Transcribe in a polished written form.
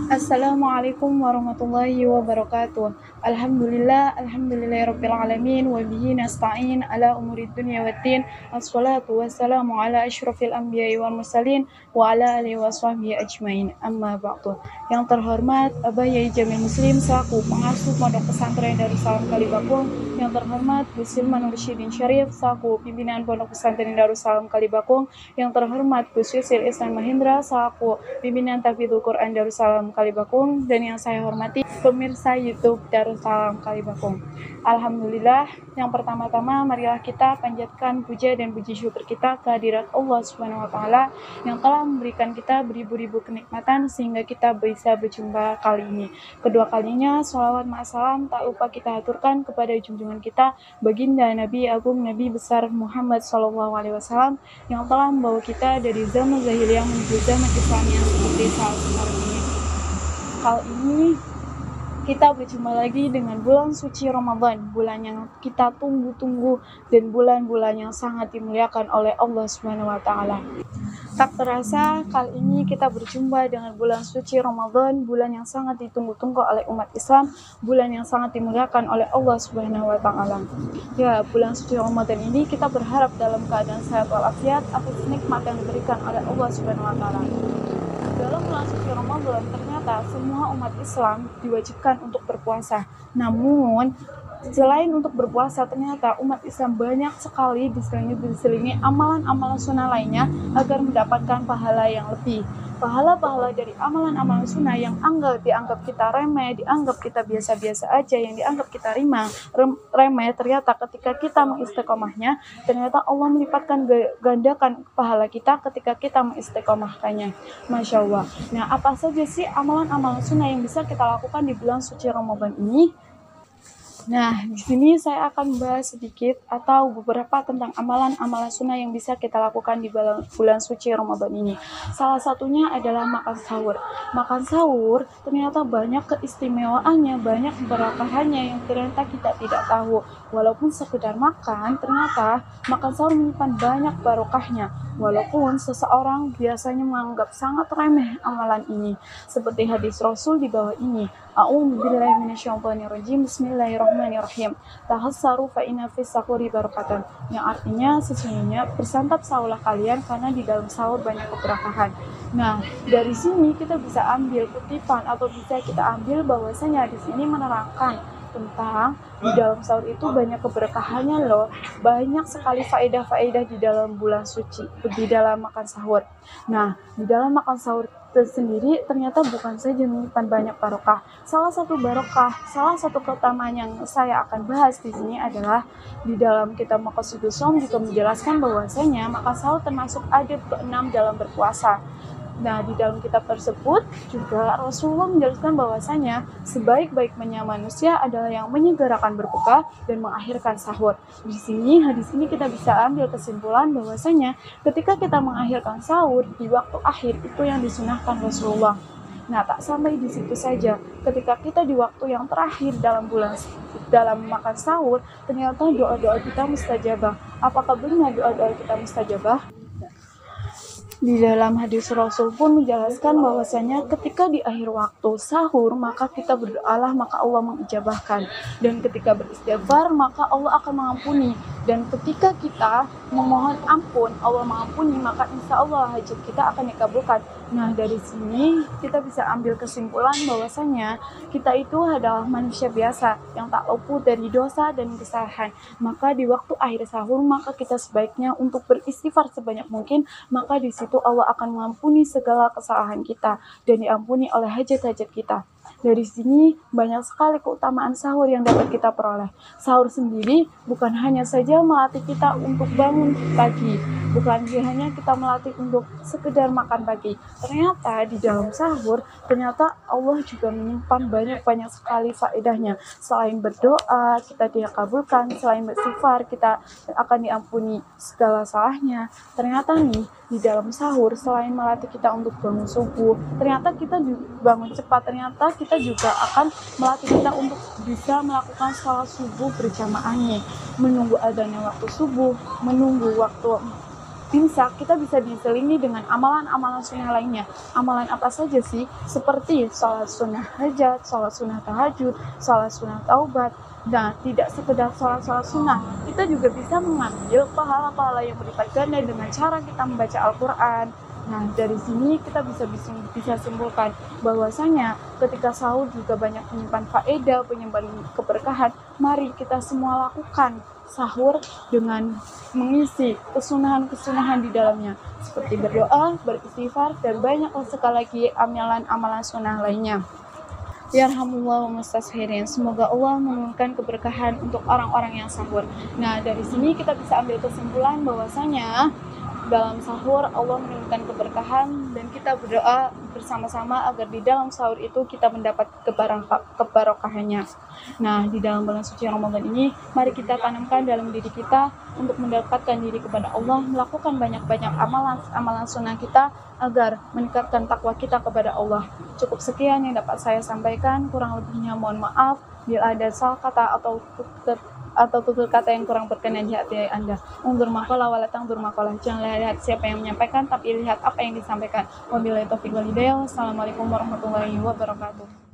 Assalamualaikum warahmatullahi wabarakatuh. Alhamdulillahirabbil alamin wa bihi nasta'in ala umurid dunya waddin. Wassalatu wassalamu ala asyrofil anbiya'i wal mursalin wa ala alihi washabbihi ajmain. Amma ba'du. Yang terhormat Abah Yai Jamil Muslim selaku pengasuh Pondok Pesantren Darussalam Kalibakung, yang terhormat Gus Silman Nursyidin Syarif selaku pimpinan Pondok Pesantren Darussalam Kalibakung, yang terhormat Gus Yusil Ihsan Mahendra selaku pimpinan Tahfidzul Quran Darussalam Kalibakung, dan yang saya hormati pemirsa YouTube Darussalam Kalibakung. Alhamdulillah, yang pertama-tama marilah kita panjatkan puja dan puji syukur kita kehadirat Allah Subhanahu wa taala yang telah memberikan kita beribu-ribu kenikmatan sehingga kita bisa berjumpa kali ini. Kedua kalinya sholawat ma'asalam tak lupa kita aturkan kepada junjungan kita baginda Nabi Agung Nabi besar Muhammad SAW yang telah membawa kita dari zaman jahiliyah menuju zaman Islam yang seperti saat sekarang ini. Kali ini kita berjumpa lagi dengan bulan suci Ramadan, bulan yang kita tunggu-tunggu dan bulan-bulan yang sangat dimuliakan oleh Allah Subhanahu wa taala. Tak terasa kali ini kita berjumpa dengan bulan suci Ramadan, bulan yang sangat ditunggu-tunggu oleh umat Islam, bulan yang sangat dimuliakan oleh Allah Subhanahu wa taala. Ya, bulan suci Ramadan ini kita berharap dalam keadaan sehat walafiat atas nikmat yang diberikan oleh Allah Subhanahu wa taala. Dalam bulan suci Ramadan ternyata semua umat Islam diwajibkan untuk berpuasa. Namun selain untuk berpuasa, ternyata umat Islam banyak sekali diselingi amalan-amalan sunnah lainnya agar mendapatkan pahala yang lebih. Pahala-pahala dari amalan-amalan sunnah yang dianggap kita remeh, dianggap kita biasa-biasa aja, yang dianggap kita remeh, ternyata ketika kita mengistiqomahnya, ternyata Allah melipatkan gandakan pahala kita ketika kita mengistiqomahkannya. Masya Allah. Nah, apa saja sih amalan-amalan sunnah yang bisa kita lakukan di bulan suci Ramadan ini? Nah, di sini saya akan bahas sedikit atau beberapa tentang amalan-amalan sunnah yang bisa kita lakukan di bulan suci Ramadan ini. Salah satunya adalah makan sahur. Makan sahur ternyata banyak keistimewaannya, banyak keberkahannya yang ternyata kita tidak tahu. Walaupun sekedar makan, ternyata makan sahur menyimpan banyak barokahnya. Walaupun seseorang biasanya menganggap sangat remeh amalan ini. Seperti hadis Rasul di bawah ini. A'udzubillahi minasyaitonirrajim. Bismillahirrahmanirrahim. Tahassaru fa inna fis sahuri barakatan. Yang artinya sesungguhnya bersantap sahurlah kalian karena di dalam sahur banyak keberkahan. Nah, dari sini kita bisa ambil kutipan atau bisa kita ambil bahwasanya di sini menerangkan tentang di dalam sahur itu banyak keberkahannya loh, banyak sekali faedah-faedah di dalam bulan suci, di dalam makan sahur. Nah, di dalam makan sahur sendiri ternyata bukan saja menyimpan banyak barokah. Salah satu keutamaan yang saya akan bahas di sini adalah di dalam kitab Maqasidus Shaum juga menjelaskan bahwasanya makan sahur termasuk adab ke-6 dalam berpuasa. Nah, di dalam kitab tersebut juga Rasulullah menjelaskan bahwasanya sebaik-baiknya manusia adalah yang menyegerakan berbuka dan mengakhirkan sahur. Di sini, hadis ini kita bisa ambil kesimpulan bahwasanya ketika kita mengakhirkan sahur di waktu akhir itu yang disunahkan Rasulullah. Nah, tak sampai di situ saja. Ketika kita di waktu yang terakhir dalam makan sahur, ternyata doa-doa kita mustajabah. Apakah benar doa-doa kita mustajabah? Di dalam hadis Rasul pun menjelaskan bahwasanya ketika di akhir waktu sahur maka kita berdoalah maka Allah mengijabahkan, dan ketika beristighfar maka Allah akan mengampuni, dan ketika kita memohon ampun Allah mengampuni maka insya Allah hajat kita akan dikabulkan. Nah, dari sini kita bisa ambil kesimpulan bahwasanya kita itu adalah manusia biasa yang tak luput dari dosa dan kesalahan. Maka di waktu akhir sahur maka kita sebaiknya untuk beristighfar sebanyak mungkin, maka di situ Allah akan mengampuni segala kesalahan kita dan diampuni oleh hajat-hajat kita. Dari sini banyak sekali keutamaan sahur yang dapat kita peroleh. Sahur sendiri bukan hanya saja melatih kita untuk bangun pagi, bukan hanya kita melatih untuk sekedar makan pagi. Ternyata di dalam sahur, ternyata Allah juga menyimpan banyak sekali faedahnya. Selain berdoa, kita dikabulkan, selain beristighfar, kita akan diampuni segala salahnya. Ternyata nih, di dalam sahur, selain melatih kita untuk bangun subuh, ternyata kita bangun cepat, ternyata kita juga akan melatih kita untuk bisa melakukan salat subuh berjamaahnya, menunggu adanya waktu subuh, menunggu waktu imsak kita bisa diselingi dengan amalan-amalan sunnah lainnya. Amalan apa saja sih? Seperti sholat sunnah hajat, sholat sunnah tahajud, sholat sunnah taubat. Nah, tidak sekedar sholat sunnah, kita juga bisa mengambil pahala-pahala yang berlipat ganda dengan cara kita membaca Al-Quran. Nah, dari sini kita bisa simpulkan bahwasanya ketika sahur juga banyak menyimpan faedah, menyimpan keberkahan. Mari kita semua lakukan sahur dengan mengisi kesunahan-kesunahan di dalamnya, seperti berdoa, beristighfar, dan banyak sekali lagi amalan-amalan sunnah lainnya. Yarhamullah wa mustashirin. Semoga Allah menurunkan keberkahan untuk orang-orang yang sahur. Nah, dari sini kita bisa ambil kesimpulan bahwasanya dalam sahur Allah menurunkan keberkahan, dan kita berdoa bersama-sama agar di dalam sahur itu kita mendapat kebarokahannya. Nah, di dalam bulan suci Ramadan ini, mari kita tanamkan dalam diri kita untuk mendapatkan diri kepada Allah, melakukan banyak-banyak amalan sunnah kita agar meningkatkan takwa kita kepada Allah. Cukup sekian yang dapat saya sampaikan, kurang lebihnya mohon maaf bila ada salah kata atau tutur kata yang kurang berkenan di hati Anda. Undur maqalah wala tangdur maqalah. Janganlah lihat siapa yang menyampaikan, tapi lihat apa yang disampaikan. Wabillahi taufiq wal hidayah. Wassalamualaikum warahmatullahi wabarakatuh.